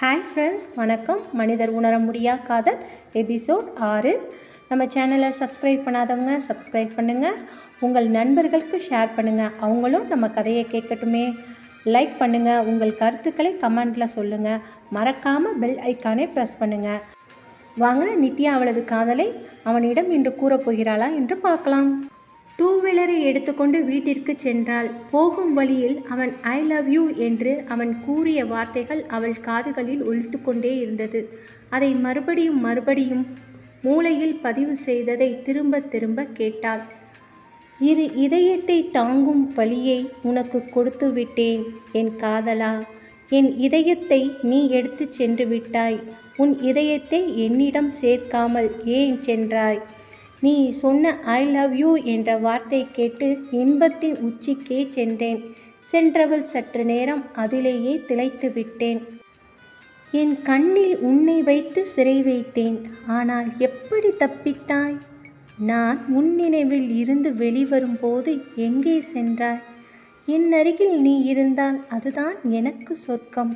Hi friends, வணக்கம். மனிதர் உணர முடியா காதல் எபிசோட் 6. நம்ம சேனலை சப்ஸ்கிரைப் பண்ணாதவங்க சப்ஸ்கிரைப் பண்ணுங்கள். உங்கள் நண்பர்களுக்கு ஷேர் பண்ணுங்கள். அவங்களும் நம்ம கதையை கேட்கட்டுமே. லைக் பண்ணுங்கள். உங்கள் கருத்துக்களை கமெண்டில் சொல்லுங்கள். மறக்காமல் பெல் ஐக்கானை ப்ரெஸ் பண்ணுங்கள். வாங்க, நித்யா அவளது காதலை அவனிடம் இன்று கூறப்போகிறாளா என்று பார்க்கலாம். டூ வீலரை எடுத்துக்கொண்டு வீட்டிற்கு சென்றாள். போகும் வழியில் அவன் ஐ லவ் யூ என்று அவன் கூறிய வார்த்தைகள் அவள் காதுகளில் ஒலித்து கொண்டே இருந்தது. அதை மறுபடியும் மூளையில் பதிவு செய்ததை திரும்ப திரும்ப கேட்டாள். இரு இதயத்தை தாங்கும் வழியை உனக்கு கொடுத்து விட்டேன் என் காதலா. என் இதயத்தை நீ எடுத்து சென்று விட்டாய். உன் இதயத்தை என்னிடம் சேர்க்காமல் ஏன் சென்றாய்? நீ சொன்ன ஐ லவ் யூ என்ற வார்த்தை கேட்டு இன்பத்தின் உச்சிக்கே சென்றேன். சென்றவள் சற்று நேரம் அதிலேயே திளைத்து விட்டேன். என் கண்ணில் உன்னை வைத்து சிறை வைத்தேன். ஆனால் எப்படி தப்பித்தாய்? நான் உன் நினைவில் இருந்து வெளிவரும்போது எங்கே சென்றாய்? என் அருகில் நீ இருந்தால் அதுதான் எனக்கு சொர்க்கம்.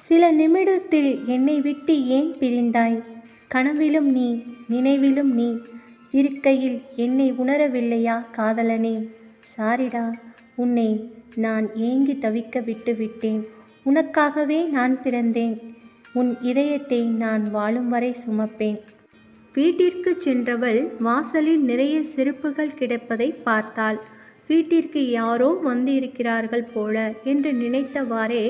சில நிமிடத்தில் என்னை விட்டு ஏன் பிரிந்தாய்? கனவிலும் நீ, நினைவிலும் நீ இருக்கையில் என்னை உணரவில்லையா காதலனே? சாரிடா, உன்னை நான் ஏங்கி தவிக்க விட்டு விட்டேன். உனக்காகவே நான் பிறந்தேன். உன் இதயத்தை நான் வாழும் வரை சுமப்பேன். வீட்டிற்கு சென்றவள் வாசலில் நிறைய செருப்புகள் கிடப்பதை பார்த்தாள். வீட்டிற்கு யாரோ வந்து இருக்கிறார்கள் போல என்று நினைத்தவாறே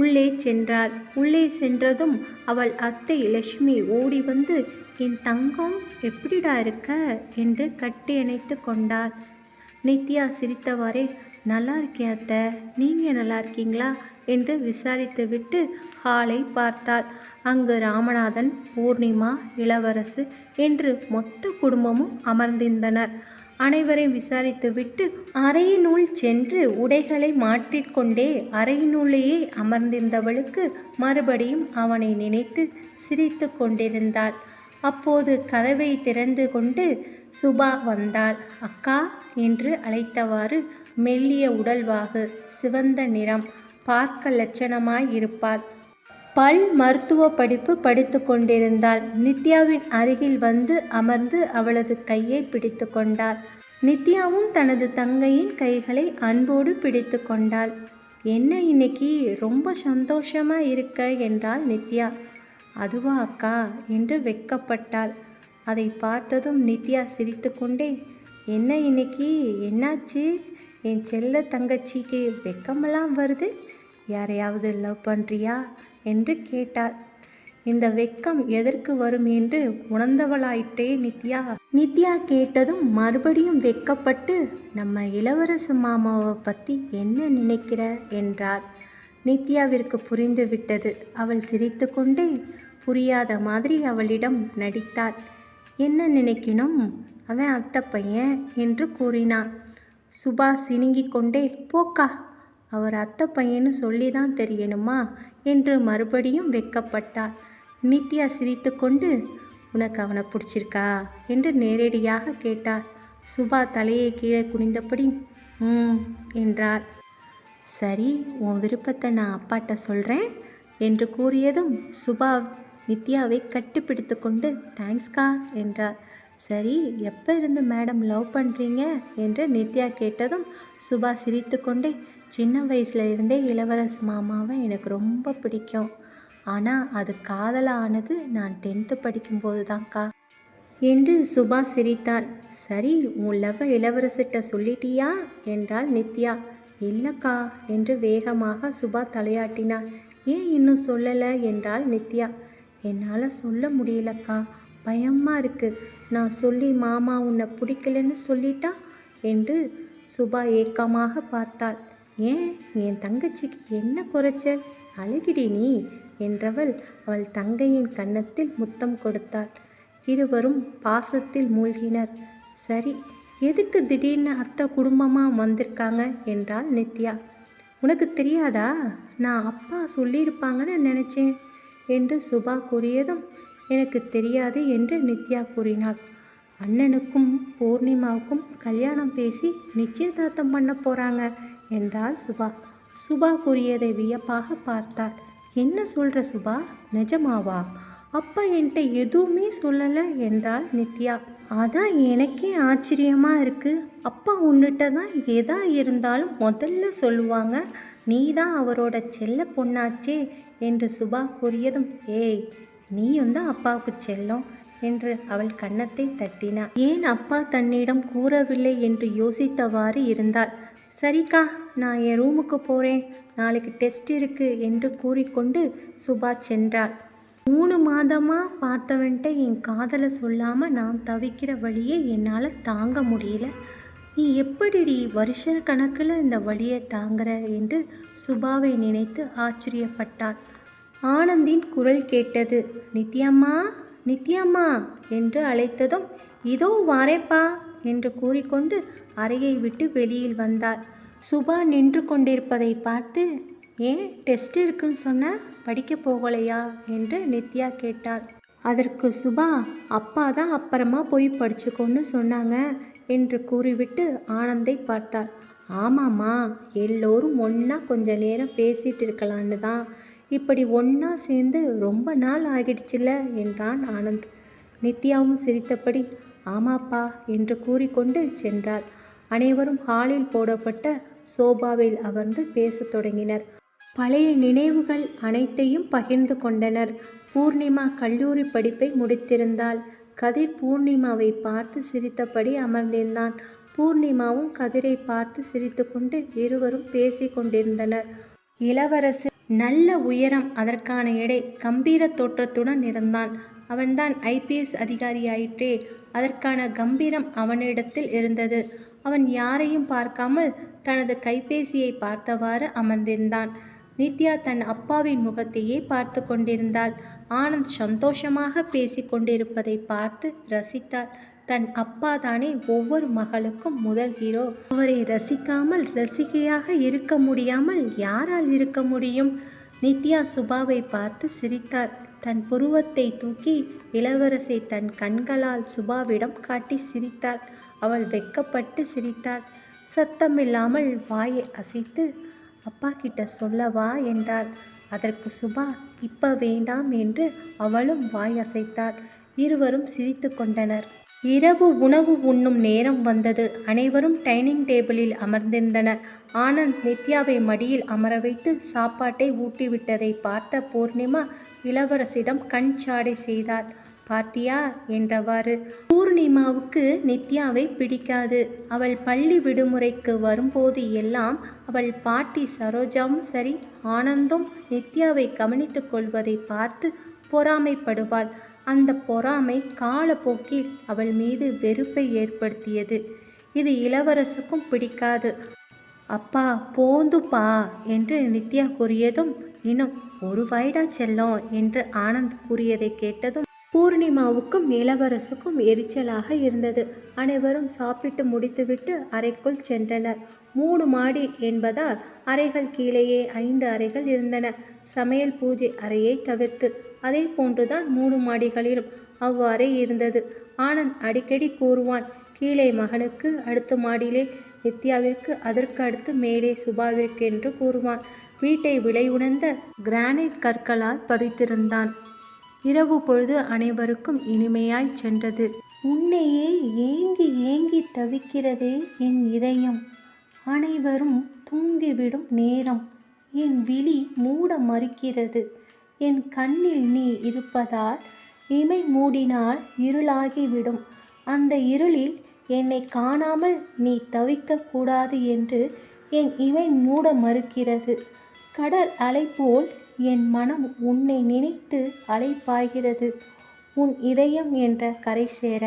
உள்ளே சென்றாள். உள்ளே சென்றதும் அவள் அத்தை லட்சுமி ஓடி வந்து, என் தங்கம் எப்படிடா இருக்க என்று கட்டி அணைத்து கொண்டாள். நித்யா சிரித்தவாறே, நல்லா இருக்கேன் அத்தை, நீங்கள் நல்லா இருக்கீங்களா என்று விசாரித்துவிட்டு ஹாலை பார்த்தாள். அங்கு ராமநாதன், பூர்ணிமா, இளவரசு என்று மொத்த குடும்பமும் அமர்ந்திருந்தனர். அனைவரையும் விசாரித்துவிட்டு அறையினுள் சென்று உடைகளை மாற்றிக்கொண்டே அறையினுள்ளேயே அமர்ந்திருந்தவளுக்கு மறுபடியும் அவனை நினைத்து சிரித்து கொண்டிருந்தாள். அப்போது கதவை திறந்து கொண்டு சுபா வந்தாள். அக்கா என்று அழைத்தவாறு மெல்லிய உடல்வாகு, சிவந்த நிறம், பார்க்க லட்சணமாய் இருப்பாள். பல் மருத்துவ படிப்பு படித்து கொண்டிருந்தாள். நித்யாவின் அருகில் வந்து அமர்ந்து அவளது கையை பிடித்து கொண்டாள். நித்யாவும் தனது தங்கையின் கைகளை அன்போடு பிடித்து கொண்டாள். என்ன இன்னைக்கு ரொம்ப சந்தோஷமா இருக்க என்றாள் நித்யா. அதுவா அக்கா என்று வெட்கப்பட்டாள். அதை பார்த்ததும் நித்யா சிரித்து கொண்டே, என்ன இன்னைக்கு என்னாச்சு? என் செல்ல தங்கச்சிக்கு வெக்கமெல்லாம் வருது. யாரையாவது லவ் பண்ணுறியா என்று கேட்டாள். இந்த வெக்கம் எதற்கு வரும் என்று உணர்ந்தவளாயிற்றே நித்யா. நித்யா கேட்டதும் மறுபடியும் வெக்கப்பட்டு, நம்ம இளவரசு மாமாவை பற்றி என்ன நினைக்கிற என்றாள். நித்யாவிற்கு புரிந்து விட்டது. அவள் சிரித்து கொண்டே புரியாத மாதிரி அவளிடம் நடித்தாள். என்ன நினைக்கணும், அவன் அத்தை பையன் என்று கூறினான். சுபா சினுங்கி கொண்டே, போக்கா, அவர் அத்தை பையன்னு சொல்லி தான் தெரியணுமா என்று மறுபடியும் வெக்கப்பட்டாள். நித்யா சிரித்து கொண்டு, உனக்கு அவனை பிடிச்சிருக்கா என்று நேரடியாக கேட்டார். சுபா தலையை கீழே குனிந்தபடி என்றார். சரி, உன் விருப்பத்தை நான் அப்பாட்ட சொல்கிறேன் என்று கூறியதும் சுபா நித்யாவை கட்டிப்பிடித்து கொண்டு, தேங்க்ஸ்கா என்றார். சரி, எப்போ இருந்து மேடம் லவ் பண்ணுறீங்க என்று நித்யா கேட்டதும் சுபா சிரித்து கொண்டே, சின்ன வயசுல இருந்தே இளவரசு மாமாவை எனக்கு ரொம்ப பிடிக்கும். ஆனால் அது காதலானது நான் 10th படிக்கும்போது தான்க்கா என்று சுபா சிரித்தாள். சரி, உன் லவ்வை இளவரசிட்ட சொல்லிட்டியா என்றாள் நித்யா. இல்லைக்கா என்று வேகமாக சுபா தலையாட்டினாள். ஏன் இன்னும் சொல்லலை என்றாள் நித்யா. என்னால் சொல்ல முடியலக்கா, பயமாக இருக்குது. நான் சொல்லி மாமா உன்னை பிடிக்கலன்னு சொல்லிட்டா என்று சுபா ஏக்கமாக பார்த்தாள். ஏன், என் தங்கச்சிக்கு என்ன குறைச்சல்? அழகிடி நீ என்றவள் அவள் தங்கையின் கன்னத்தில் முத்தம் கொடுத்தாள். இருவரும் பாசத்தில் மூழ்கினர். சரி, எதுக்கு திடீர்னு அத்தை குடும்பமாக வந்திருக்காங்க என்றாள் நித்யா. உனக்கு தெரியாதா? நான் அப்பா சொல்லியிருப்பாங்கன்னு நினச்சேன் என்று சுபா கூறியதும் எனக்கு தெரியாது என்று நித்யா கூறினாள். அண்ணனுக்கும் பூர்ணிமாவுக்கும் கல்யாணம் பேசி நிச்சயதார்த்தம் பண்ண போகிறாங்க என்றாள் சுபா. சுபா கூறியதை வியப்பாக பார்த்தாள். என்ன சொல்கிற சுபா, நிஜமாவா? அப்பா என்கிட்ட எதுவுமே சொல்லலை என்றாள் நித்யா. அதான் எனக்கே ஆச்சரியமாக இருக்குது. அப்பா உன்னிட்ட தான் எதா இருந்தாலும் முதல்ல சொல்லுவாங்க. நீ தான் அவரோட செல்ல பொண்ணாச்சே என்று சுபா கூறியதும், ஏய், நீயும் தான் அப்பாவுக்கு செல்லம் என்று அவள் கன்னத்தை தட்டினாள். ஏன் அப்பா தன்னிடம் கூறவில்லை என்று யோசித்தவாறு இருந்தாள். சரிக்கா, நான் என் ரூமுக்கு போகிறேன், நாளைக்கு டெஸ்ட் இருக்குது என்று கூறிக்கொண்டு சுபா சென்றாள். 3 மாதமாக பார்த்தவன்ட்ட என் காதலை சொல்லாமல் நான் தவிக்கிற வழியை என்னால் தாங்க முடியல. நீ எப்படிடி வருஷ கணக்கில் இந்த வழியை தாங்குற என்று சுபாவை நினைத்து ஆச்சரியப்பட்டாள். ஆனந்தின் குரல் கேட்டது. நித்யாம்மா, நித்யாம்மா என்று அழைத்ததும், இதோ வாரேப்பா என்று கூறிக்கொண்டு அறையை விட்டு வெளியில் வந்தாள். சுபா நின்று கொண்டிருப்பதை பார்த்து, ஏன் டெஸ்ட் இருக்குன்னு சொன்ன, படிக்க போகலையா என்று நித்யா கேட்டாள். அதற்கு சுபா, அப்பா தான் அப்புறமா போய் படிச்சுக்கோன்னு சொன்னாங்க என்று கூறிவிட்டு ஆனந்தை பார்த்தாள். ஆமாம்மா, எல்லோரும் ஒன்றா கொஞ்ச நேரம் பேசிகிட்டு இருக்கலான்னு தான் இப்படி ஒன்றா சேர்ந்து ரொம்ப நாள் ஆகிடுச்சுல என்றான் ஆனந்த். நித்யாவும் சிரித்தபடி ஆமாப்பா என்று கூறிக்கொண்டு சென்றாள். அனைவரும் ஹாலில் போடப்பட்ட சோபாவில் அமர்ந்து பேசத் தொடங்கினர். பழைய நினைவுகள் அனைத்தையும் பகிர்ந்து கொண்டனர். பூர்ணிமா கல்லூரி படிப்பை முடித்திருந்தாள். கதிர் பூர்ணிமாவை பார்த்து சிரித்தபடி அமர்ந்திருந்தான். பூர்ணிமாவும் கதிரை பார்த்து சிரித்து கொண்டு இருவரும் பேசி கொண்டிருந்தனர். இளவரசு நல்ல உயரம், அதற்கான எடை, கம்பீர தோற்றத்துடன் இருந்தான். அவன்தான் IPS அதிகாரியாயிற்றே, அதற்கான கம்பீரம் அவனிடத்தில் இருந்தது. அவன் யாரையும் பார்க்காமல் தனது கைபேசியை பார்த்தவாறு அமர்ந்திருந்தான். நித்யா தன் அப்பாவின் முகத்தையே பார்த்து கொண்டிருந்தாள். ஆனந்த் சந்தோஷமாக பேசி கொண்டிருப்பதை பார்த்து ரசித்தாள். தன் அப்பா தானே ஒவ்வொரு மகளுக்கும் முதல் ஹீரோ. அவரை ரசிக்காமல் ரசிகையாக இருக்க முடியாமல் யாரால் இருக்க முடியும்? நித்யா சுபாவை பார்த்து சிரித்தாள். தன் புருவத்தை தூக்கி இளவரசை தன் கண்களால் சுபாவிடம் காட்டி சிரித்தாள். அவள் வெட்கப்பட்டு சிரித்தாள். சத்தமில்லாமல் வாயை அசைத்து, அப்பா கிட்ட சொல்லவா என்றாள். அதற்கு சுபா, இப்ப வேண்டாம் என்று அவளும் வாய் அசைத்தாள். இருவரும் சிரித்து கொண்டனர். இரவு உணவு உண்ணும் நேரம் வந்தது. அனைவரும் டைனிங் டேபிளில் அமர்ந்திருந்தனர். ஆனந்த் நித்யாவை மடியில் அமர வைத்து சாப்பாட்டை ஊட்டிவிட்டதை பார்த்த பூர்ணிமா இளவரசிடம் கண் சாடை செய்தாள். பார்த்தியா என்றவாறு. பூர்ணிமாவுக்கு நித்யாவை பிடிக்காது. அவள் பள்ளி விடுமுறைக்கு வரும்போது எல்லாம் அவள் பாட்டி சரோஜாவும் சரி, ஆனந்தும் நித்யாவை கவனித்து கொள்வதை பார்த்து பொறாமைப்படுவாள். அந்த பொறாமை காலப்போக்கில் அவள் மீது வெறுப்பை ஏற்படுத்தியது. இது இளவரசுக்கும் பிடிக்காது. அப்பா போந்துப்பா என்று நித்யா கூறியதும், இன்னும் ஒரு வாய்டா செல்லம் என்று ஆனந்த் கூறியதை கேட்டதும் பூர்ணிமாவுக்கும் இளவரசுக்கும் எரிச்சலாக இருந்தது. அனைவரும் சாப்பிட்டு முடித்துவிட்டு அறைக்குள் சென்றனர். 3 மாடி என்பதால் அறைகள் கீழேயே 5 அறைகள் இருந்தன, சமையல் பூஜை அறையை தவிர்த்து. அதே போன்றுதான் 3 மாடிகளிலும் அவ்வாறே இருந்தது. ஆனந்த் அடிக்கடி கூறுவான், கீழே மகனுக்கு, அடுத்த மாடியிலே நித்யாவிற்கு, அதற்கு அடுத்து மேலே சுபாவிற்கு என்று கூறுவான். வீட்டை விலை உணர்ந்த கிரானைட் கற்களால் பதித்திருந்தான். இரவு பொழுது அனைவருக்கும் இனிமையாய் சென்றது. உன்னையே ஏங்கி ஏங்கி தவிக்கிறதே என் இதயம். அனைவரும் தூங்கிவிடும் நேரம். என் விழி மூட மறுக்கிறது. என் கண்ணில் நீ இருப்பதால் இமை மூடினால் இருளாகிவிடும். அந்த இருளில் என்னை காணாமல் நீ தவிக்கக்கூடாது என்று என் இமை மூட மறுக்கிறது. கடல் அலை போல் என் மனம் உன்னை நினைத்து அலைப்பாய்கிறது, உன் இதயம் என்ற கரை சேர.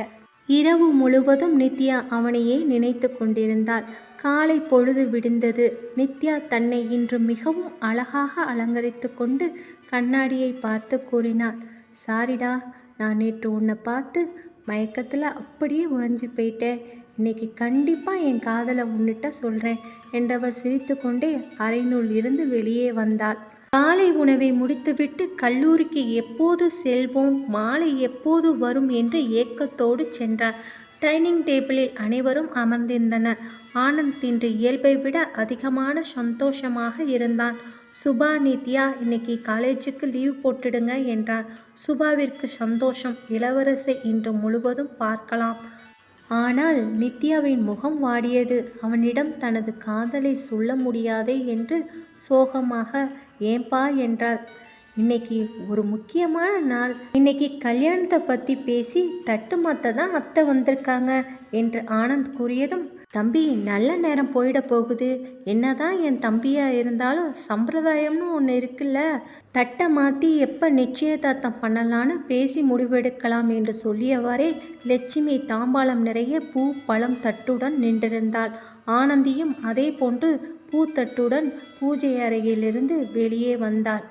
இரவு முழுவதும் நித்யா அவனையே நினைத்து கொண்டிருந்தாள். காலை பொழுது விடிந்தது. நித்யா தன்னை இன்று மிகவும் அழகாக அலங்கரித்து கொண்டு கண்ணாடியை பார்த்து கூறினாள், சாரிடா, நான் நேற்று உன்னை பார்த்து மயக்கத்தில் அப்படியே உறைஞ்சி போயிட்டேன். இன்னைக்கு கண்டிப்பாக என் காதலை உன்னிட்ட சொல்கிறேன் என்றவள் சிரித்து கொண்டே அறையினுள் இருந்து வெளியே வந்தாள். காலை உணவை முடித்துவிட்டு கல்லூரிக்கு எப்போது செல்வோம், மாலை எப்போது வரும் என்று ஏக்கத்தோடு சென்றார். டைனிங் டேபிளில் அனைவரும் அமர்ந்திருந்தனர். ஆனந்த் இன்று இயல்பை விட அதிகமான சந்தோஷமாக இருந்தான். சுபா நித்யா இன்னைக்கு காலேஜுக்கு லீவ் போட்டுடுங்க என்றான். சுபாவிற்கு சந்தோஷம். இளவரசை இன்று முழுவதும் பார்க்கலாம். ஆனால் நித்யாவின் முகம் வாடியது. அவனிடம் தனது காதலை சொல்ல முடியாதே என்று சோகமாக ஏன்பா என்றாள். இன்னைக்கு ஒரு முக்கியமான நாள். இன்னைக்கு கல்யாணத்தை பற்றி பேசி தட்டு மாத்த தான் அத்தை வந்திருக்காங்க என்று ஆனந்த் கூறியதும், தம்பி நல்ல நேரம் போயிட போகுது. என்னதான் என் தம்பியா இருந்தாலும் சம்பிரதாயம்னு ஒன்று இருக்குல்ல, தட்டை மாற்றி எப்போ நிச்சயதார்த்தம் பண்ணலான்னு பேசி முடிவெடுக்கலாம் என்று சொல்லியவாறே லட்சுமி தாம்பாளம் நிறைய பூ பழம் தட்டுடன் நின்றிருந்தாள். ஆனந்தியும் அதே போன்று பூத்தட்டுடன் பூஜை அறையிலிருந்து வெளியே வந்தாள்.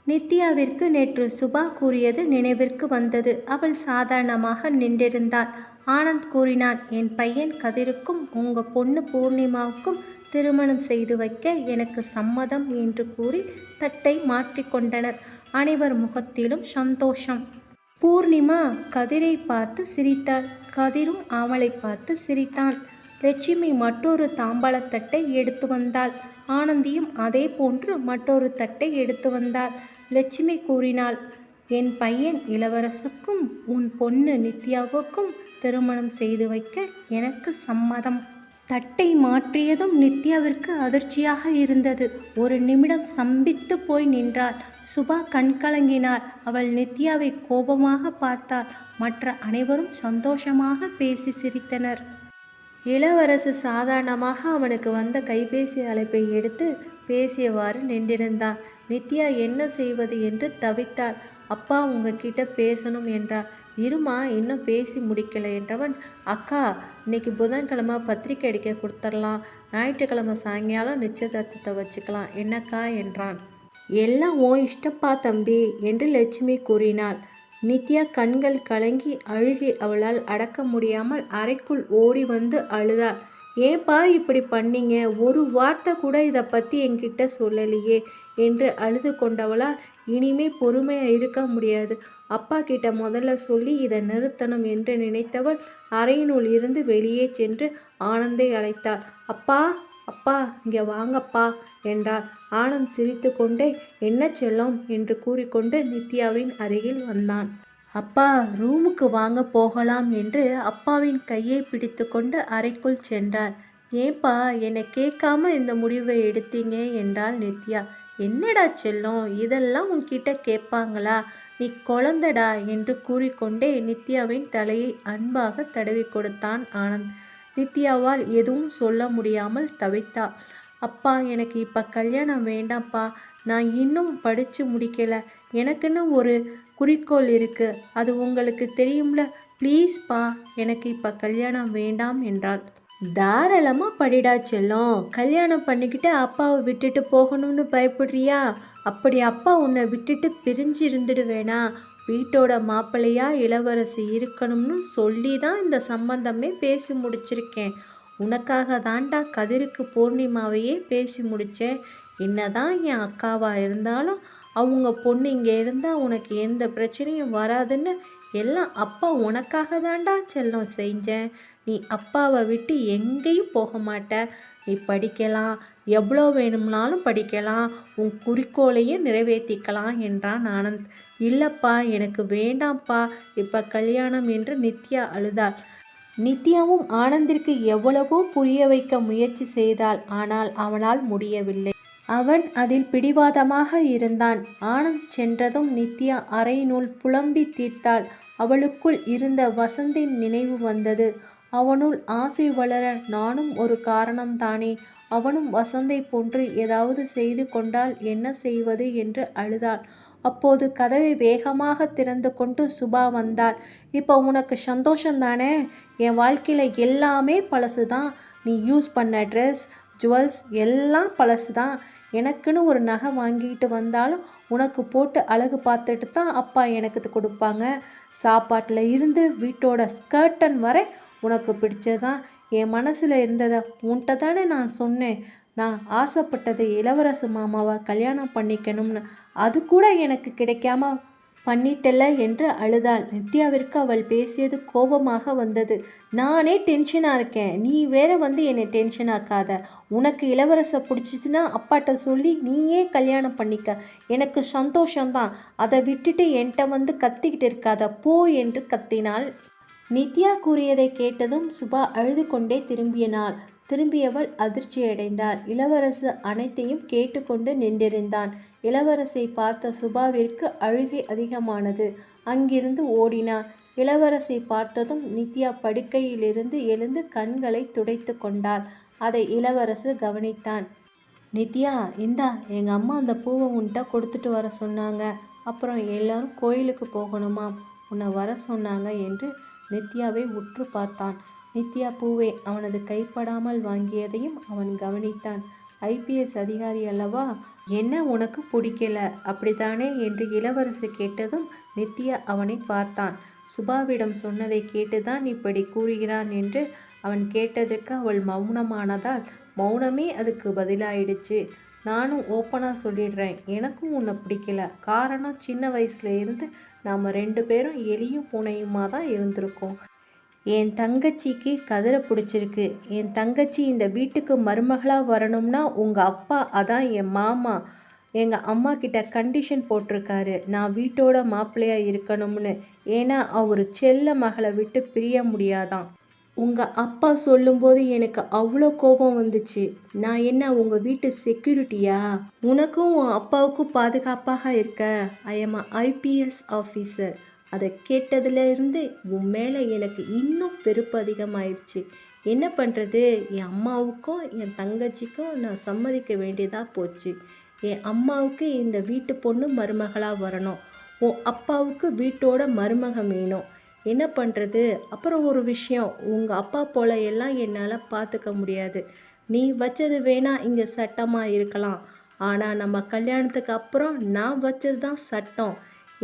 நித்யாவிற்கு நேற்று சுபா கூறியது நினைவிற்கு வந்தது. அவள் சாதாரணமாக நின்றிருந்தாள். ஆனந்த் கூறினான், என் பையன் கதிருக்கும் உங்க பொண்ணு பூர்ணிமாவுக்கும் திருமணம் செய்து வைக்க எனக்கு சம்மதம் என்று கூறி தட்டை மாற்றிக்கொண்டனர். அனைவர் முகத்திலும் சந்தோஷம். பூர்ணிமா கதிரை பார்த்து சிரித்தாள். கதிரும் அவளை பார்த்து சிரித்தான். லட்சுமி மற்றொரு தாம்பாளத்தட்டை எடுத்து வந்தாள். ஆனந்தியும் அதே போன்று மற்றொரு தட்டை எடுத்து வந்தாள். லட்சுமி கூறினாள், என் பையன் இளவரசுக்கும் உன் பொண்ணு நித்யாவுக்கும் திருமணம் செய்து வைக்க எனக்கு சம்மதம். தட்டை மாற்றியதும் நித்யாவிற்கு அதிர்ச்சியாக இருந்தது. ஒரு நிமிடம் சம்பித்து போய் நின்றாள். சுபா கண்கலங்கினாள். அவள் நித்யாவை கோபமாக பார்த்தாள். மற்ற அனைவரும் சந்தோஷமாக பேசி சிரித்தனர். இளவரசு சாதாரணமாக அவனுக்கு வந்த கைபேசி அழைப்பை எடுத்து பேசியவாறு நின்றிருந்தான். நித்யா என்ன செய்வது என்று தவித்தாள். அப்பா உங்ககிட்ட பேசணும் என்றாள். இருமா இன்னும் பேசி முடிக்கலை என்றவன், அக்கா இன்னைக்கு புதன்கிழமை பத்திரிக்கை அடிக்க கொடுத்துடலாம், ஞாயிற்றுக்கிழமை சாயங்காலம் நிச்சயதார்த்தத்தை வச்சுக்கலாம் என்னக்கா என்றான். எல்லாம் ஓ இஷ்டப்பா தம்பி என்று லட்சுமி கூறினாள். நித்யா கண்கள் கலங்கி அழுகி அவளால் அடக்க முடியாமல் அறைக்குள் ஓடி வந்து அழுதாள். ஏன்பா இப்படி பண்ணீங்க, ஒரு வார்த்தை கூட இதை பற்றி என்கிட்ட சொல்லலையே என்று அழுது கொண்டவளால் இனிமே பொறுமையாக இருக்க முடியாது. அப்பா கிட்ட முதல்ல சொல்லி இதை நிறுத்தணும் என்று நினைத்தவள் அறையினுள் இருந்து வெளியே சென்று ஆனந்தை அழைத்தாள். அப்பா அப்பா இங்கே வாங்கப்பா என்றாள். ஆனந்த் சிரித்து கொண்டே என்ன செல்லம் என்று கூறிக்கொண்டு நித்யாவின் அருகில் வந்தான். அப்பா ரூமுக்கு வாங்க போகலாம் என்று அப்பாவின் கையை பிடித்து கொண்டு அறைக்குள் சென்றாள். ஏன்பா என்னை கேட்காம இந்த முடிவை எடுத்தீங்க என்றாள் நித்யா. என்னடா செல்லம் இதெல்லாம் உன்கிட்ட கேட்பாங்களா, நீ குழந்தடா என்று கூறிக்கொண்டே நித்யாவின் தலையை அன்பாக தடவி கொடுத்தான் ஆனந்த். நித்யாவால் எதுவும் சொல்ல முடியாமல் தவித்தாள். அப்பா எனக்கு இப்போ கல்யாணம் வேண்டாம்ப்பா, நான் இன்னும் படித்து முடிக்கலை, எனக்குன்னு ஒரு குறிக்கோள் இருக்குது, அது உங்களுக்கு தெரியும்ல, ப்ளீஸ்ப்பா எனக்கு இப்போ கல்யாணம் வேண்டாம் என்றாள். தாராளமாக படிடா செல்லம், கல்யாணம் பண்ணிக்கிட்டு அப்பாவை விட்டுட்டு போகணும்னு பயப்படுறியா? அப்படி அப்பா உன்னை விட்டுட்டு பிரிஞ்சு இருந்துடுவேனா? வீட்டோட மாப்பிள்ளையா இளவரசி இருக்கணும்னு சொல்லி தான் இந்த சம்பந்தமே பேசி முடிச்சிருக்கேன். உனக்காக தாண்டா கதிருக்கு பூர்ணிமாவையே பேசி முடித்தேன். என்னதான் என் அக்காவாக இருந்தாலும் அவங்க பொண்ணு இங்கே இருந்தால் உனக்கு எந்த பிரச்சனையும் வராதுன்னு எல்லாம் அப்பா உனக்காக தாண்டா செல்லம் செஞ்சேன். நீ அப்பாவை விட்டு எங்கேயும் போக மாட்ட, நீ படிக்கலாம், எவ்வளோ வேணும்னாலும் படிக்கலாம், உன் குறிக்கோளையும் நிறைவேற்றிக்கலாம் என்றான் ஆனந்த். இல்லைப்பா எனக்கு வேண்டாம்ப்பா இப்போ கல்யாணம் என்று நித்யா அழுதாள். நித்யாவும் ஆனந்திற்கு எவ்வளவோ புரிய வைக்க முயற்சி செய்தாள். ஆனால் அவனால் முடியவில்லை. அவன் அதில் பிடிவாதமாக இருந்தான். ஆனந்த் சென்றதும் நித்யா அறையினுள் புலம்பி தீர்த்தாள். அவளுக்குள் இருந்த வசந்தின் நினைவு வந்தது. அவனுள் ஆசை வளர நானும் ஒரு காரணம்தானே, அவனும் வசந்தை போன்று ஏதாவது செய்து கொண்டால் என்ன செய்வது என்று அழுதாள். அப்போது கதவை வேகமாக திறந்து கொண்டு சுபா வந்தாள். இப்போ உனக்கு சந்தோஷந்தானே? என் வாழ்க்கையில் எல்லாமே பழசு தான். நீ யூஸ் பண்ண ட்ரெஸ், ஜுவல்ஸ் எல்லாம் பழசு தான். எனக்குன்னு ஒரு நகை வாங்கிட்டு வந்தாலும் உனக்கு போட்டு அழகு பார்த்துட்டு தான் அப்பா எனக்கு கொடுப்பாங்க. சாப்பாட்டில் இருந்து வீட்டோட ஸ்கர்டன் வரை உனக்கு பிடிச்சதான். என் மனசில் இருந்ததை உன்கிட்ட தானே நான் சொன்னேன். நான் ஆசைப்பட்டது இளவரசு மாமாவை கல்யாணம் பண்ணிக்கணும்னு. அது கூட எனக்கு கிடைக்காம பண்ணிட்டல என்று அழுதாள். நித்யாவிற்கு அவள் பேசியது கோபமாக வந்தது. நானே டென்ஷனாக இருக்கேன், நீ வேற வந்து என்னை டென்ஷன் ஆக்காத. உனக்கு இளவரசை பிடிச்சிச்சுன்னா அப்பாட்ட சொல்லி நீயே கல்யாணம் பண்ணிக்க, எனக்கு சந்தோஷம்தான். அதை விட்டுட்டு என்கிட்ட வந்து கத்திக்கிட்டு இருக்காத போ என்று கத்தினாள். நித்யா கூறியதை கேட்டதும் சுபா அழுது கொண்டே திரும்பியவள் அதிர்ச்சியடைந்தாள். இளவரசு அனைத்தையும் கேட்டுக்கொண்டு நின்றிருந்தான். இளவரசை பார்த்த சுபாவிற்கு அழுகை அதிகமானது. அங்கிருந்து ஓடினான். இளவரசை பார்த்ததும் நித்யா படுக்கையிலிருந்து எழுந்து கண்களை துடைத்து கொண்டாள். அதை இளவரசு கவனித்தான். நித்யா, இந்தா எங்கள் அம்மா அந்த பூவை உன்கிட்ட கொடுத்துட்டு வர சொன்னாங்க. அப்புறம் எல்லாரும் கோயிலுக்கு போகணுமாம், உன்னை வர சொன்னாங்க என்று நித்யாவை உற்று பார்த்தான். நித்யா பூவை அவனது கைப்படாமல் வாங்கியதையும் அவன் கவனித்தான். ஐபிஎஸ் அதிகாரி அல்லவா, என்ன உனக்கு பிடிக்கல அப்படித்தானே என்று இளவரசு கேட்டதும் நித்யா அவனை பார்த்தான். சுபாவிடம் சொன்னதை கேட்டுதான் இப்படி கூறுகிறான் என்று அவன் கேட்டதற்கு அவள் மௌனமானதால் மௌனமே அதுக்கு பதிலாயிடுச்சு. நானும் ஓப்பனாக சொல்லிடுறேன், எனக்கும் உன்னை பிடிக்கல. காரணம், சின்ன வயசுல இருந்து நாம் 2 பேரும் எலியும் பூனையுமா தான் இருந்திருக்கோம். என் தங்கச்சிக்கு கதிரை பிடிச்சிருக்கு. என் தங்கச்சி இந்த வீட்டுக்கு மருமகளாக வரணும்னா உங்கள் அப்பா, அதான் என் மாமா, எங்கள் அம்மா கிட்ட கண்டிஷன் போட்டிருக்காரு, நான் வீட்டோட மாப்பிள்ளையாக இருக்கணும்னு. ஏன்னா அவர் செல்ல மகளை விட்டு பிரிய முடியாதான். உங்கள் அப்பா சொல்லும்போது எனக்கு அவ்வளோ கோபம் வந்துச்சு. நான் என்ன உங்கள் வீட்டு செக்யூரிட்டியா? உனக்கும் உன் அப்பாவுக்கும் பாதுகாப்பாக இருக்க. I am IPS officer. அதை கேட்டதுலேருந்து உன் மேலே எனக்கு இன்னும் வெறுப்பு அதிகமாயிடுச்சு. என்ன பண்ணுறது, என் அம்மாவுக்கும் என் தங்கச்சிக்கும் நான் சம்மதிக்க வேண்டியதாக போச்சு. என் அம்மாவுக்கு இந்த வீட்டு பொண்ணு மருமகளாக வரணும், உன் அப்பாவுக்கு வீட்டோட மருமகம் வேணும். என்ன பண்ணுறது? அப்புறம் ஒரு விஷயம், உங்கள் அப்பா போல எல்லாம் என்னால் பார்த்துக்க முடியாது. நீ வச்சது வேணா இங்கே சட்டமாக இருக்கலாம், ஆனால் நம்ம கல்யாணத்துக்கு அப்புறம் நான் வச்சது தான் சட்டம்.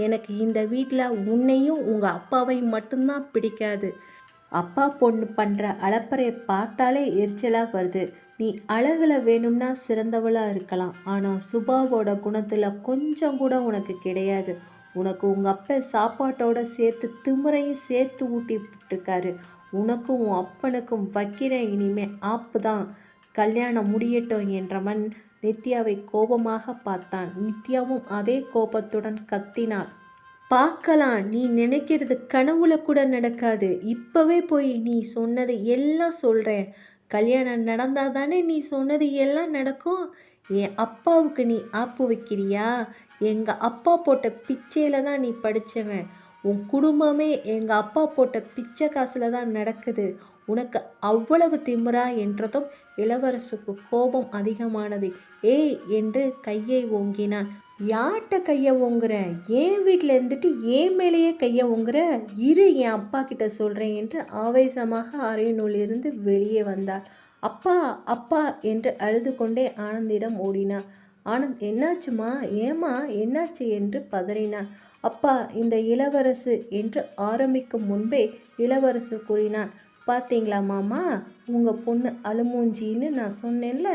எனக்கு இந்த வீட்டில் உன்னையும் உங்கள் அப்பாவையும் மட்டும்தான் பிடிக்காது. அப்பா பொண்ணு பண்ணுற அலப்பறையை பார்த்தாலே எரிச்சலாக வருது. நீ அழகில் வேணும்னா சிறந்தவளாக இருக்கலாம், ஆனால் சுபாவோட குணத்தில் கொஞ்சம் கூட உனக்கு கிடையாது. உனக்கு உங்கள் அப்பா சாப்பாட்டோட சேர்த்து திமுறையும் சேர்த்து ஊட்டிட்டுருக்காரு. உனக்கும் உன் அப்பனுக்கும் வைக்கிறேன் இனிமே ஆப்பு தான். கல்யாணம் முடியட்டும் என்றவன் நித்யாவை கோபமாக பார்த்தான். நித்யாவும் அதே கோபத்துடன் கத்தினாள். பார்க்கலாம், நீ நினைக்கிறது கனவுல கூட நடக்காது. இப்போவே போய் நீ சொன்னது எல்லாம் சொல்கிறேன். கல்யாணம் நடந்தால் தானே நீ சொன்னது எல்லாம் நடக்கும். என் அப்பாவுக்கு நீ ஆப்பு வைக்கிறியா? எங்கள் அப்பா போட்ட பிச்சையில் தான் நீ படித்தவன். உன் குடும்பமே எங்கள் அப்பா போட்ட பிச்சை காசில் தான் நடக்குது. உனக்கு அவ்வளவு திமிரா என்றதும் இளவரசுக்கு கோபம் அதிகமானது. ஏய் என்று கையை ஓங்கினான். யார்கிட்ட கையை ஓங்குற? ஏன் வீட்டில் இருந்துட்டு ஏன் மேலேயே கையை ஓங்குற? இரு, என் அப்பா கிட்ட சொல்கிறேன் என்று ஆவேசமாக அறையினுள்ளிருந்து வெளியே வந்தாள். அப்பா அப்பா என்று அழுது கொண்டே ஆனந்திடம் ஓடினான். ஆனந்த், என்னாச்சுமா? ஏமா என்னாச்சு என்று பதறினான். அப்பா, இந்த இளவரசு என்று ஆரம்பிக்கும் முன்பே இளவரசு கூறினான். பார்த்தீங்களா மாமா, உங்கள் பொண்ணு அழுமூஞ்சின்னு நான் சொன்னேன்ல,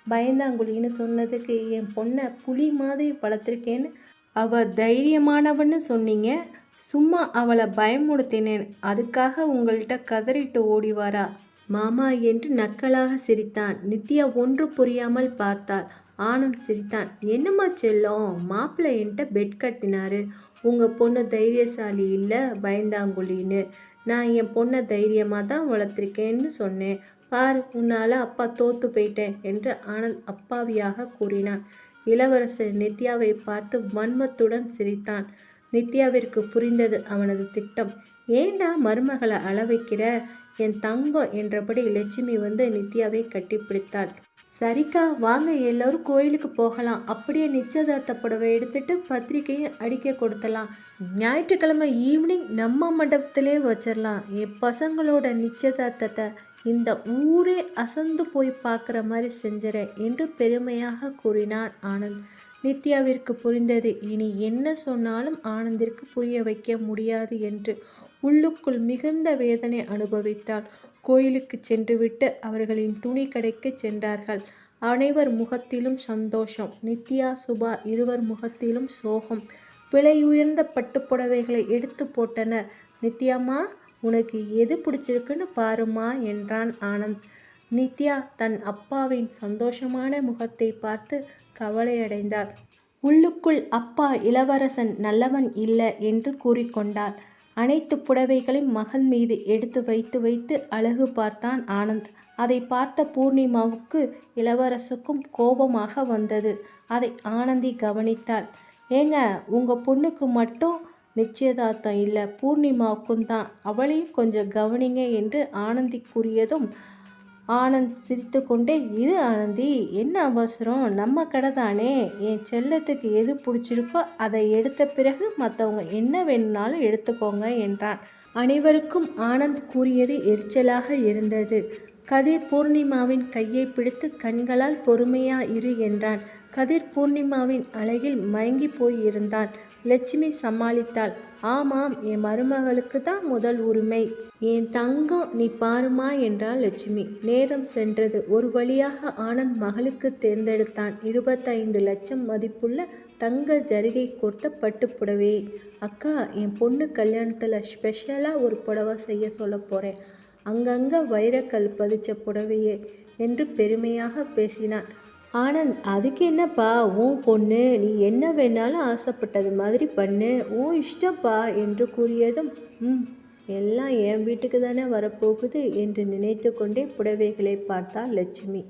பயந்தாங்குழின்னு சொன்னதுக்கு என் பொண்ணை புலி மாதிரி வளர்த்துருக்கேன்னு அவள் தைரியமானவன்னு சொன்னீங்க. சும்மா அவளை பயமுடுத்தினேன், அதுக்காக உங்கள்கிட்ட கதறிட்டு ஓடிவாரா மாமா என்று நக்கலாக சிரித்தான். நித்யா ஒன்று புரியாமல் பார்த்தாள். ஆனந்த் சிரித்தான். என்னம்மா செல்லம், மாப்பிள்ளை என்கிட்ட பெட் கட்டினாரு, உங்கள் பொண்ணு தைரியசாலி இல்லை பயந்தாங்குழின்னு. நான் என் பொண்ணை தைரியமாக தான் வளர்த்துருக்கேன்னு சொன்னேன். பார், உன்னால் அப்பா தோத்து போயிட்டேன் என்று ஆனந்த் அப்பாவியாக கூறினான். இளவரசர் நித்யாவை பார்த்து வன்மத்துடன் சிரித்தான். நித்யாவிற்கு புரிந்தது அவனது திட்டம். ஏண்டா மருமகளை அள வைக்கிற? என் தங்கம் என்றபடி லட்சுமி வந்து நித்யாவை கட்டிப்பிடித்தாள். சரிக்கா, வாங்க எல்லோரும் கோயிலுக்கு போகலாம். அப்படியே நிச்சயதார்த்த புடவை எடுத்துட்டு பத்திரிக்கையும் அடிக்க கொடுத்தலாம். ஞாயிற்றுக்கிழமை ஈவினிங் நம்ம மண்டபத்திலே வச்சிடலாம். என் பசங்களோட நிச்சயதார்த்தத்தை இந்த ஊரே அசந்து போய் பார்க்குற மாதிரி செஞ்சிறேன் என்று பெருமையாக கூறினான் ஆனந்த். நித்யாவிற்கு புரிந்தது, இனி என்ன சொன்னாலும் ஆனந்திற்கு புரிய வைக்க முடியாது என்று. உள்ளுக்குள் மிகுந்த வேதனை அனுபவித்தாள். கோயிலுக்கு சென்றுவிட்டு அவர்களின் துணி கடைக்கு சென்றார்கள். அனைவர் முகத்திலும் சந்தோஷம். நித்யா, சுபா இருவர் முகத்திலும் சோகம். விலையுயர்ந்த பட்டுப்புடவைகளை எடுத்து போட்டனர். நித்யாம்மா, உனக்கு எது பிடிச்சிருக்குன்னு பாருமா என்றான் ஆனந்த். நித்யா தன் அப்பாவின் சந்தோஷமான முகத்தை பார்த்து கவலையடைந்தாள். உள்ளுக்குள் அப்பா இளவரசன் நல்லவன் இல்லை என்று கூறிக்கொண்டாள். அனைத்து புடவைகளையும் மகள் மீது எடுத்து வைத்து வைத்து அழகு பார்த்தான் ஆனந்த். அதை பார்த்த பூர்ணிமாவுக்கு இளவரசுக்கும் கோபமாக வந்தது. அதை ஆனந்தி கவனித்தாள். ஏங்க, உங்கள் பொண்ணுக்கு மட்டும் நிச்சயதார்த்தம் இல்லை, பூர்ணிமாவுக்கும் தான், அவளையும் கொஞ்சம் கவனிங்க என்று ஆனந்தி கூறியதும் ஆனந்த் சிரித்து கொண்டே, இரு ஆனந்தி, என்ன அவசரம், நம்ம கடை தானே, என் செல்லத்துக்கு எது பிடிச்சிருக்கோ அதை எடுத்த பிறகு மற்றவங்க என்ன வேணும்னாலும் எடுத்துக்கோங்க என்றான். அனைவருக்கும் ஆனந்த் கூறியது எரிச்சலாக இருந்தது. கதிர் பூர்ணிமாவின் கையை பிடித்து கண்களால் பொறுமையா இரு என்றான். கதிர் பூர்ணிமாவின் அழகில் மயங்கி போய் இருந்தான். லட்சுமி சமாளித்தாள். ஆமாம், என் மருமகளுக்கு தான் முதல் உரிமை, என் தங்கம், நீ பாருமா என்றாள் லட்சுமி. நேரம் சென்றது. ஒரு வழியாக ஆனந்த் மகளுக்கு தேர்ந்தெடுத்தான் 25 லட்சம் மதிப்புள்ள தங்க ஜரிகை கோர்த்த பட்டு புடவையை. அக்கா, என் பொண்ணு கல்யாணத்தில் ஸ்பெஷலாக ஒரு புடவை செய்ய சொல்ல போகிறேன், அங்கங்கே வைரக்கல் பதிச்ச புடவையே என்று பெருமையாக பேசினான். ஆனந்த், அதுக்கு என்னப்பா, உன் பொண்ணு, நீ என்ன வேணாலும் ஆசைப்பட்டது மாதிரி பண்ணு, உன் இஷ்டப்பா என்று கூறியதும் எல்லாம் என் வீட்டுக்கு தானே வரப்போகுது என்று நினைத்து கொண்டே புடவைகளை பார்த்தாள் லட்சுமி.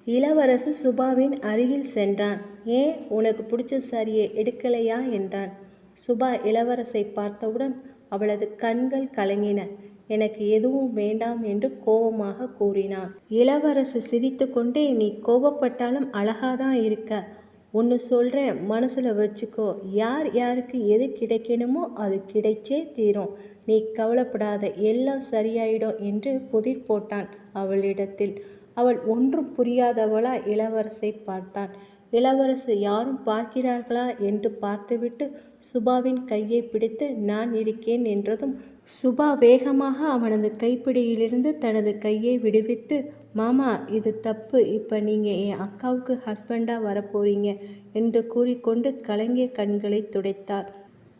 இளவரசு சுபாவின் அருகில் சென்றான். ஏன், உனக்கு பிடிச்ச சாரியை எடுக்கலையா என்றான். சுபா இளவரசை பார்த்தவுடன் அவளது கண்கள் கலங்கின. எனக்கு எதுவும் வேண்டாம் என்று கோபமாக கூறினான். இளவரசு சிரித்து கொண்டே, நீ கோபப்பட்டாலும் அழகாதான் இருக்க, ஒன்று சொல்கிறேன், மனசில் வச்சுக்கோ, யார் யாருக்கு எது கிடைக்கணுமோ அது கிடைச்சே தீரும், நீ கவலைப்படாத, எல்லாம் சரியாயிடும் என்று புதிர் போட்டான் அவளிடத்தில். அவள் ஒன்றும் புரியாதவளா இளவரசை பார்த்தான். இளவரசு யாரும் பார்க்கிறார்களா என்று பார்த்துவிட்டு சுபாவின் கையை பிடித்து நான் இருக்கேன் என்றதும் சுபா வேகமாக அவனது கைப்பிடியிலிருந்து தனது கையை விடுவித்து, மாமா, இது தப்பு, இப்போ நீங்கள் என் அக்காவுக்கு ஹஸ்பண்டாக வரப்போறீங்க என்று கூறிக்கொண்டு கலங்கிய கண்களை துடைத்தாள்.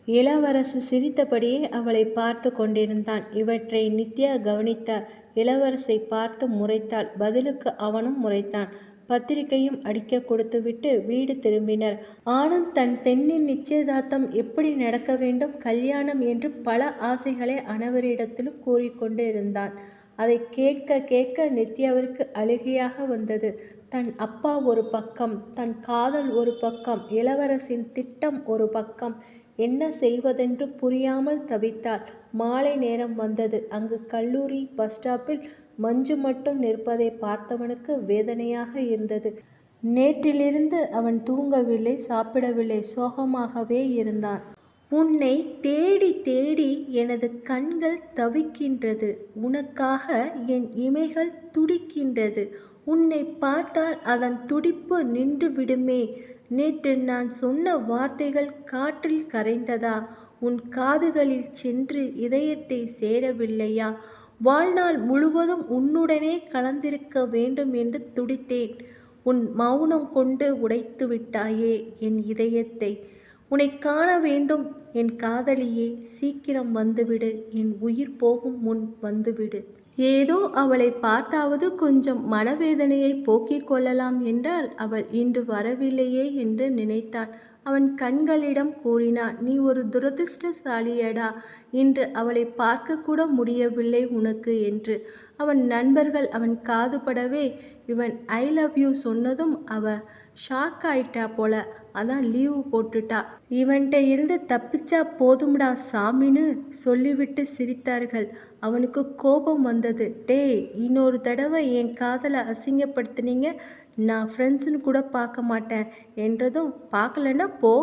இளவரசு சிரித்தபடியே அவளை பார்த்து கொண்டிருந்தான். இவற்றை நித்யா கவனித்தாள். இளவரசை பார்த்து முறைத்தாள். பதிலுக்கு அவனும் முறைத்தான். பத்திரிகையும் அடிக்க கொடுத்துவிட்டு வீடு திரும்பினர். ஆனந்த் தன் பெண்ணின் நிச்சயதார்த்தம் எப்படி நடக்க வேண்டும், கல்யாணம் என்று பல ஆசைகளை அனைவரிடத்திலும் கூறிக்கொண்டு இருந்தான். அதை கேட்க கேட்க நித்யாவிற்கு அழுகையாக வந்தது. தன் அப்பா ஒரு பக்கம், தன் காதல் ஒரு பக்கம், இளவரசின் திட்டம் ஒரு பக்கம், என்ன செய்வதென்று புரியாமல் தவித்தாள். மாலை நேரம் வந்தது. அங்கு கல்லூரி பஸ் ஸ்டாப்பில் மஞ்சு மட்டும் நிற்பதை பார்த்தவனுக்கு வேதனையாக இருந்தது. நேற்றிலிருந்து அவன் தூங்கவில்லை, சாப்பிடவில்லை, சோகமாகவே இருந்தான். உன்னை தேடி தேடி எனது கண்கள் தவிக்கின்றது, உனக்காக என் இமைகள் துடிக்கின்றது, உன்னை பார்த்தால் அதன் துடிப்பு நின்று விடுமே. நேற்று நான் சொன்ன வார்த்தைகள் காற்றில் கரைந்ததா, உன் காதுகளில் சென்று இதயத்தை சேரவில்லையா? வாழ்நாள் முழுவதும் உன்னுடனே கலந்திருக்க வேண்டும் என்று துடித்தேன். உன் மௌனம் கொண்டு உடைத்து விட்டாயே என் இதயத்தை. உன்னை காண வேண்டும் என் காதலியே, சீக்கிரம் வந்துவிடு, என் உயிர் போகும் முன் வந்துவிடு. ஏதோ அவளை பார்த்தாவது கொஞ்சம் மனவேதனையை போக்கிக் கொள்ளலாம் என்றால் அவள் இன்று வரவில்லையே என்று நினைத்தான். அவன் கண்களிடம் கூறினான், நீ ஒரு துரதிர்ஷ்டசாலியடா, இன்று அவளை பார்க்க கூட முடியவில்லை உனக்கு என்று. அவன் நண்பர்கள் அவன் காதுபடவே இவன் ஐ லவ் யூ சொன்னதும் அவ ஷாக் ஆயிட்டா போல, அதான் லீவு போட்டுட்டா, இவன்கிட்ட இருந்து தப்பிச்சா போதும்டா சாமின்னு சொல்லிவிட்டு சிரித்தார்கள். அவனுக்கு கோபம் வந்தது. டேய், இன்னொரு தடவை என் காதலை அசிங்கப்படுத்தினீங்க, நான் ஃப்ரெண்ட்ஸுன்னு கூட பார்க்க மாட்டேன் என்றதும், பார்க்கலன்னா போ,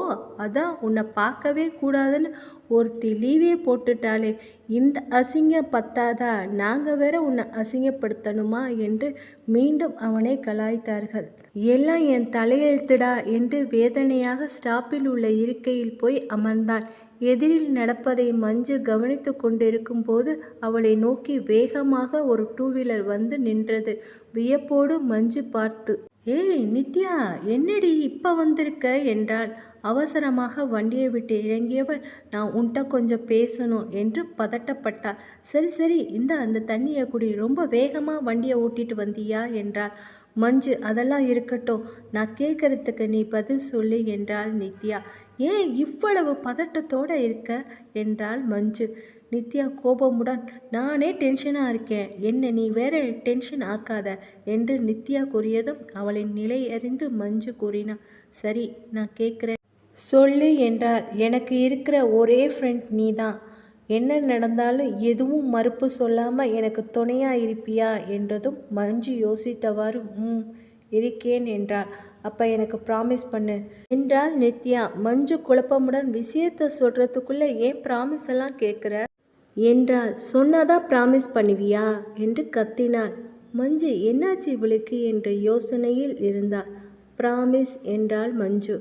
அதான் உன்னை பார்க்கவே கூடாதுன்னு ஒருத்தி லீவே போட்டுட்டாளே, இந்த அசிங்கம் பத்தாதா, நாங்கள் வேற உன்னை அசிங்கப்படுத்தணுமா என்று மீண்டும் அவனை கலாய்த்தார்கள். எல்லாம் என் தலையெழுத்துடா என்று வேதனையாக ஸ்டாப்பில் உள்ள இருக்கையில் போய் அமர்ந்தான். எதிரில் நடப்பதை மஞ்சு கவனித்து கொண்டிருக்கும் போது அவளை நோக்கி வேகமாக ஒரு 2 வீலர் வந்து நின்றது. வியப்போடு மஞ்சு பார்த்து ஏய் நித்யா, என்னடி இப்போ வந்திருக்க என்றாள். அவசரமாக வண்டியை விட்டு இறங்கியவள், நான் உன்கிட்ட கொஞ்சம் பேசணும் என்று பதட்டப்பட்டாள். சரி சரி, இந்த அந்த தண்ணியை குடி, ரொம்ப வேகமாக வண்டியை ஓட்டிட்டு வந்தியா என்றாள். மஞ்சு, அதெல்லாம் இருக்கட்டும், நான் கேட்கறதுக்கு நீ பதில் சொல்லு என்றாள் நித்யா. ஏன் இவ்வளவு பதட்டத்தோடு இருக்க என்றாள் மஞ்சு. நித்யா கோபமுடன், நானே டென்ஷனாக இருக்கேன், என்ன நீ வேற டென்ஷன் ஆக்காத என்று நித்யா கூறியதும் அவளின் நிலை அறிந்து மஞ்சு கூறினாள். சரி, நான் கேட்குறேன், சொல்லு என்றால். எனக்கு இருக்கிற ஒரே ஃப்ரெண்ட் நீ தான், என்ன நடந்தாலும் எதுவும் மறுப்பு சொல்லாமல் எனக்கு துணையாக இருப்பியா என்றதும் மஞ்சு யோசித்தவாறு இருக்கேன் என்றாள். அப்போ எனக்கு ப்ராமிஸ் பண்ணு என்றாள் நித்யா. மஞ்சு குழப்பமுடன், விஷயத்தை சொல்கிறதுக்குள்ளே ஏன் ப்ராமிஸ் எல்லாம் கேட்குற என்றாள். சொன்னாதா ப்ராமிஸ் பண்ணுவியா என்று கத்தினாள். மஞ்சு என்னாச்சு இவளுக்கு என்ற யோசனையில் இருந்தாள். ப்ராமிஸ் என்றாள் மஞ்சு.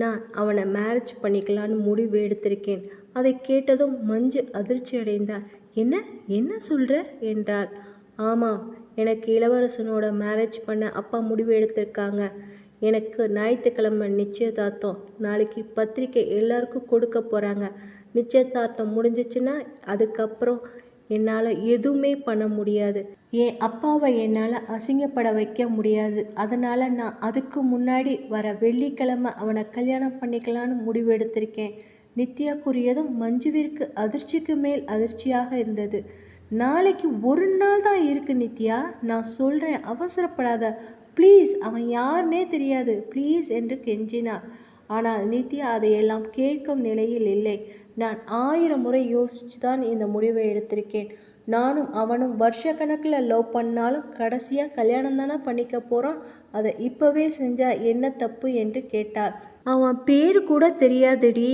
நான் அவனை மேரேஜ் பண்ணிக்கலான்னு முடிவு எடுத்திருக்கேன். அதை கேட்டதும் மஞ்சு அதிர்ச்சி அடைந்தாள். என்ன என்ன சொல்கிற என்றாள். ஆமாம், எனக்கு இளவரசனோட மேரேஜ் பண்ண அப்பா முடிவு எடுத்திருக்காங்க. எனக்கு ஞாயிற்றுக்கிழமை நிச்சயதார்த்தம், நாளைக்கு பத்திரிக்கை எல்லாருக்கும் கொடுக்க போகிறாங்க. நிச்சயதார்த்தம் முடிஞ்சிச்சுன்னா அதுக்கப்புறம் என்னால் எதுவுமே பண்ண முடியாது. என் அப்பாவை என்னால் அசிங்கப்பட வைக்க முடியாது. அதனால் நான் அதுக்கு முன்னாடி வர வெள்ளிக்கிழமை அவனை கல்யாணம் பண்ணிக்கலான்னு முடிவெடுத்திருக்கேன். நித்யா கூறியதும் மஞ்சுவிற்கு அதிர்ச்சிக்கு மேல் அதிர்ச்சியாக இருந்தது. நாளைக்கு ஒரு நாள் தான் இருக்கு நித்யா, நான் சொல்கிறேன், அவசரப்படாத ப்ளீஸ், அவன் யாருன்னே தெரியாது ப்ளீஸ் என்று கெஞ்சினாள். ஆனால் நித்யா அதையெல்லாம் கேட்கும் நிலையில் இல்லை. நான் 1000 முறை யோசிச்சு தான் இந்த முடிவை எடுத்திருக்கேன். நானும் அவனும் வருஷ கணக்கில் லவ் பண்ணாலும் கடைசியாக கல்யாணம் தானே பண்ணிக்க போகிறோம். அதை இப்போவே செஞ்சால் என்ன தப்பு என்று கேட்டாள். அவன் பேர் கூட தெரியாதுடி,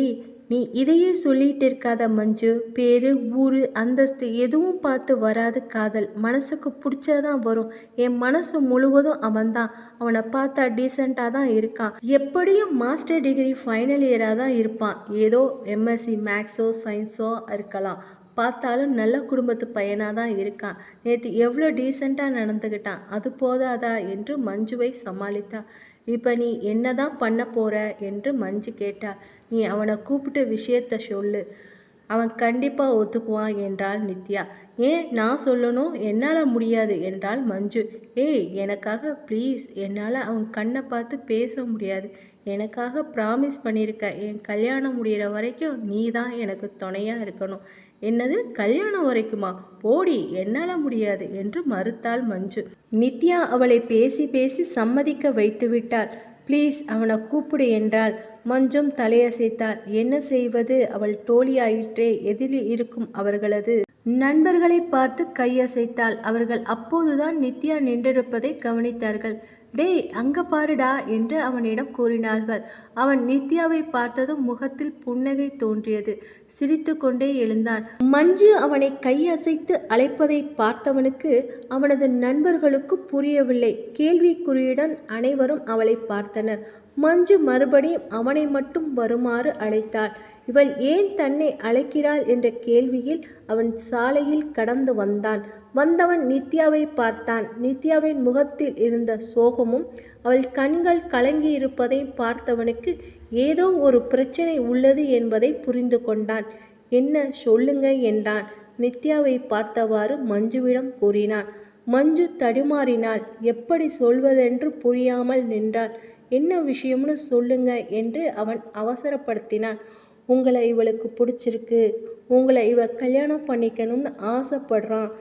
நீ இதையே சொல்லிட்டு இருக்காத மஞ்சு. பேரு, ஊரு, அந்தஸ்து எதுவும் பார்த்து வராது காதல். மனசுக்கு பிடிச்சதான் வரும். என் மனசு முழுவதும் அவன்தான். அவனை பார்த்தா டீசெண்டாக தான் இருக்கான். எப்படியும் மாஸ்டர் டிகிரி ஃபைனல் இயராக தான் இருப்பான். ஏதோ எம்எஸ்சி மேக்ஸோ சயின்ஸோ இருக்கலாம். பார்த்தாலும் நல்ல குடும்பத்து பையனாக தான் இருக்கான். நேற்று எவ்வளோ டீசெண்டாக நடந்துக்கிட்டான், அது போதாதா என்று மஞ்சுவை சமாளித்தா. இப்போ நீ என்னதான் பண்ண போற என்று மஞ்சு கேட்டாள். நீ அவனை கூப்பிட்டு விஷயத்த சொல்லு, அவன் கண்டிப்பாக ஒத்துக்குவான் என்றாள் நித்யா. ஏன் நான் சொல்லணும், என்னால் முடியாது என்றாள் மஞ்சு. ஏய் எனக்காக ப்ளீஸ், என்னால் அவன் கண்ணை பார்த்து பேச முடியாது. எனக்காக ப்ராமிஸ் பண்ணியிருக்க, என் கல்யாணம் முடிகிற வரைக்கும் நீ தான் எனக்கு துணையாக இருக்கணும். என்னது, கல்யாணம் வரைக்குமா? போடி, என்னால் முடியாது என்று மறுத்தாள் மஞ்சு. நித்யா அவளை பேசி பேசி சம்மதிக்க வைத்து விட்டாள். ப்ளீஸ் அவனை கூப்பிடு என்றாள். மஞ்சும் தலையசைத்தாள். என்ன செய்வது, அவள் தோழியாயிற்றே, எதிரில் இருக்கும் அவர்களது நண்பர்களை பார்த்து கையசைத்தாள். அவர்கள் அப்போதுதான் நித்யா நின்றிருப்பதை கவனித்தார்கள். டேய் அங்க பாருடா என்று அவனிடம் கூறினார்கள். அவன் நித்யாவை பார்த்ததும் முகத்தில் புன்னகை தோன்றியது. சிரித்து கொண்டே எழுந்தான். மஞ்சு அவனை கையசைத்து அழைப்பதை பார்த்தவனுக்கு அவனது நண்பர்களுக்கு புரியவில்லை. கேள்விக்குறியுடன் அனைவரும் அவளை பார்த்தனர். மஞ்சு மறுபடியும் அவனை மட்டும் வருமாறு அழைத்தாள். இவள் ஏன் தன்னை அழைக்கிறாள் என்ற கேள்வியில் அவன் சாலையில் கடந்து வந்தான். வந்தவன் நித்யாவை பார்த்தான். நித்யாவின் முகத்தில் இருந்த சோகமும் அவள் கண்கள் கலங்கி இருப்பதையும் பார்த்தவனுக்கு ஏதோ ஒரு பிரச்சனை உள்ளது என்பதை புரிந்து கொண்டான். என்ன சொல்லுங்க என்றான். நித்யாவை பார்த்தவாறு மஞ்சுவிடம் கூறினான். மஞ்சு தடுமாறினாள். எப்படி சொல்வதென்று புரியாமல் நின்றாள். என்ன விஷயம்னு சொல்லுங்க என்று அவன் அவசரப்படுத்தினான். உங்களை இவளுக்கு பிடிச்சிருக்கு, உங்களை இவ கல்யாணம் பண்ணிக்கணும்னு ஆசைப்படுறான்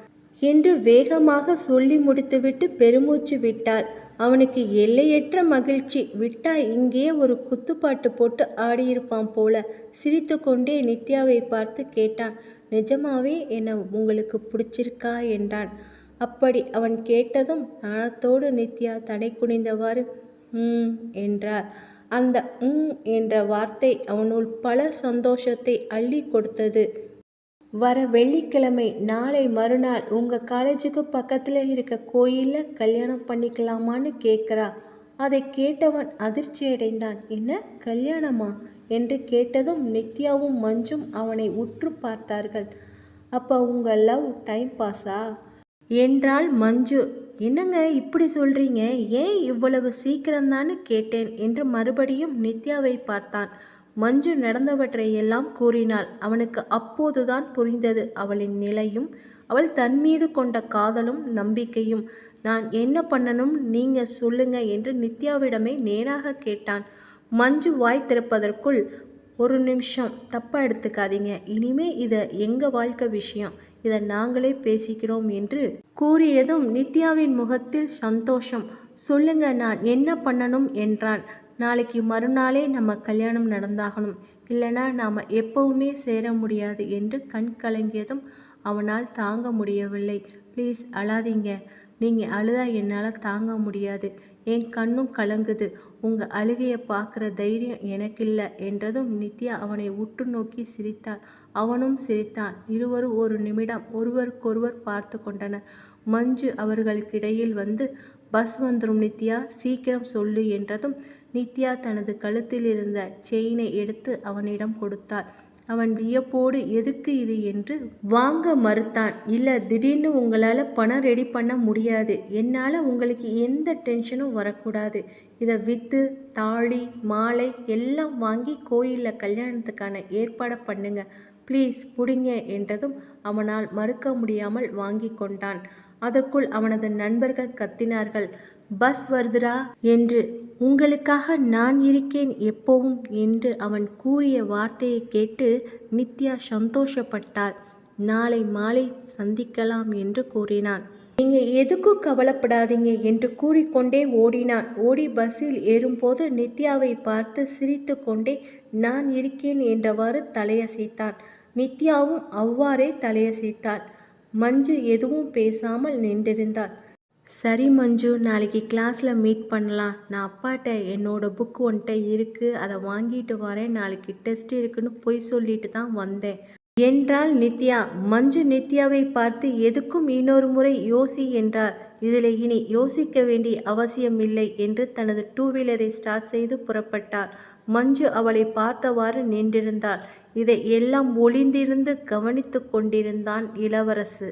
என்று வேகமாக சொல்லி முடித்துவிட்டு பெருமூச்சு விட்டாள். அவனுக்கு எல்லையற்ற மகிழ்ச்சி. விட்டா இங்கே ஒரு குத்துப்பாட்டு போட்டு ஆடியிருப்பான் போல. சிரித்து கொண்டே நித்யாவை பார்த்து கேட்டான். நிஜமாவே என்ன உங்களுக்கு பிடிச்சிருக்கா என்றான். அப்படி அவன் கேட்டதும் நாணத்தோடு நித்யா தலை குனிந்தவாறு என்றார். அந்த என்ற வார்த்தை அவனுள் பல சந்தோஷத்தை அள்ளி கொடுத்தது. வர வெள்ளிக்கிழமை, நாளை மறுநாள் உங்கள் காலேஜுக்கு பக்கத்தில் இருக்க கோயிலில் கல்யாணம் பண்ணிக்கலாமான்னு கேட்குறா. அதை கேட்டவன் அதிர்ச்சி அடைந்தான். என்ன கல்யாணமா என்று கேட்டதும் நித்யாவும் மஞ்சும் அவனை உற்று பார்த்தார்கள். அப்போ உங்கள் லவ் டைம் பாஸா என்றாள் மஞ்சு. என்னங்க இப்படி சொல்றீங்க? ஏன் இவ்வளவு சீக்கிரம்தான்னு கேட்டேன் என்று மறுபடியும் நித்யாவை பார்த்தான். மஞ்சு நடந்தவற்றை எல்லாம் கூறினாள். அவனுக்கு அப்போதுதான் புரிந்தது அவளின் நிலையும், அவள் தன்மீது கொண்ட காதலும் நம்பிக்கையும். நான் என்ன பண்ணணும் நீங்க சொல்லுங்க என்று நித்யாவிடமே நேராக கேட்டான். மஞ்சு வாய் திறப்பதற்குள், ஒரு நிமிஷம், தப்பா எடுத்துக்காதீங்க. இனிமே இதை எங்க வாழ்க்கை விஷயம், இதை நாங்களே பேசிக்கிறோம் என்று கூறியதும் நித்யாவின் முகத்தில் சந்தோஷம். சொல்லுங்க, நான் என்ன பண்ணணும் என்றான். நாளைக்கு மறுநாளே நம்ம கல்யாணம் நடந்தாகணும், இல்லைனா நாம் எப்பவுமே சேர முடியாது என்று கண் கலங்கியதும் அவனால் தாங்க முடியவில்லை. ப்ளீஸ் அழாதீங்க, நீங்கள் அழுதா என்னால் தாங்க முடியாது, என் கண்ணும் கலங்குது, உங்கள் அழுகையை பார்க்குற தைரியம் எனக்கில்லை என்றதும் நித்யா அவனை உற்று நோக்கி சிரித்தாள். அவனும் சிரித்தான். இருவரும் ஒரு நிமிடம் ஒருவருக்கொருவர் பார்த்து கொண்டனர். மஞ்சு அவர்களுக்கிடையில் வந்து, பஸ் வந்துடும் நித்யா, சீக்கிரம் சொல்லு என்றதும் நித்யா தனது கழுத்தில் இருந்த செயினை எடுத்து அவனிடம் கொடுத்தாள். அவன் வியப்போடு எதுக்கு இது என்று வாங்க மறுத்தான். இல்லை, திடீர்னு உங்களால் பணம் ரெடி பண்ண முடியாது, என்னால் உங்களுக்கு எந்த டென்ஷனும் வரக்கூடாது, இதை விற்று தாலி மாலை எல்லாம் வாங்கி கோயிலில் கல்யாணத்துக்கான ஏற்பாடை பண்ணுங்க, ப்ளீஸ் பிடிங்க என்றதும் அவனால் மறுக்க முடியாமல் வாங்கி கொண்டான். அதற்குள் அவனது நண்பர்கள் கத்தினார்கள், பஸ் வருதுரா என்று. உங்களுக்காக நான் இருக்கேன் எப்போவும் என்று அவன் கூறிய வார்த்தையை கேட்டு நித்யா சந்தோஷப்பட்டாள். நாளை மாலை சந்திக்கலாம் என்று கூறினான். நீங்க எதுக்கும் கவலைப்படாதீங்க என்று கூறிக்கொண்டே ஓடினான். ஓடி பஸ்ஸில் ஏறும்போது நித்யாவை பார்த்து சிரித்து கொண்டே நான் இருக்கேன் என்றவாறு தலையசைத்தான். நித்யாவும் அவ்வாறே தலையசைத்தாள். மஞ்சு எதுவும் பேசாமல் நின்றிருந்தாள். சரி மஞ்சு, நாளைக்கு கிளாஸில் மீட் பண்ணலாம். நான் அப்பாட்ட என்னோட புக்கு ஒன்ட்ட இருக்குது, அதை வாங்கிட்டு வரேன், நாளைக்கு டெஸ்ட் இருக்குன்னு பொய் சொல்லிட்டு தான் வந்தேன் என்றாள் நித்யா. மஞ்சு நித்யாவை பார்த்து எதுக்கும் இன்னொரு முறை யோசி என்றார். இதில் இனி யோசிக்க வேண்டிய அவசியமில்லை என்று தனது 2 வீலரை ஸ்டார்ட் செய்து புறப்பட்டாள். மஞ்சு அவளை பார்த்தவாறு நின்றிருந்தாள். இதை எல்லாம் ஒளிந்திருந்து கவனித்து கொண்டிருந்தான் இளவரசு.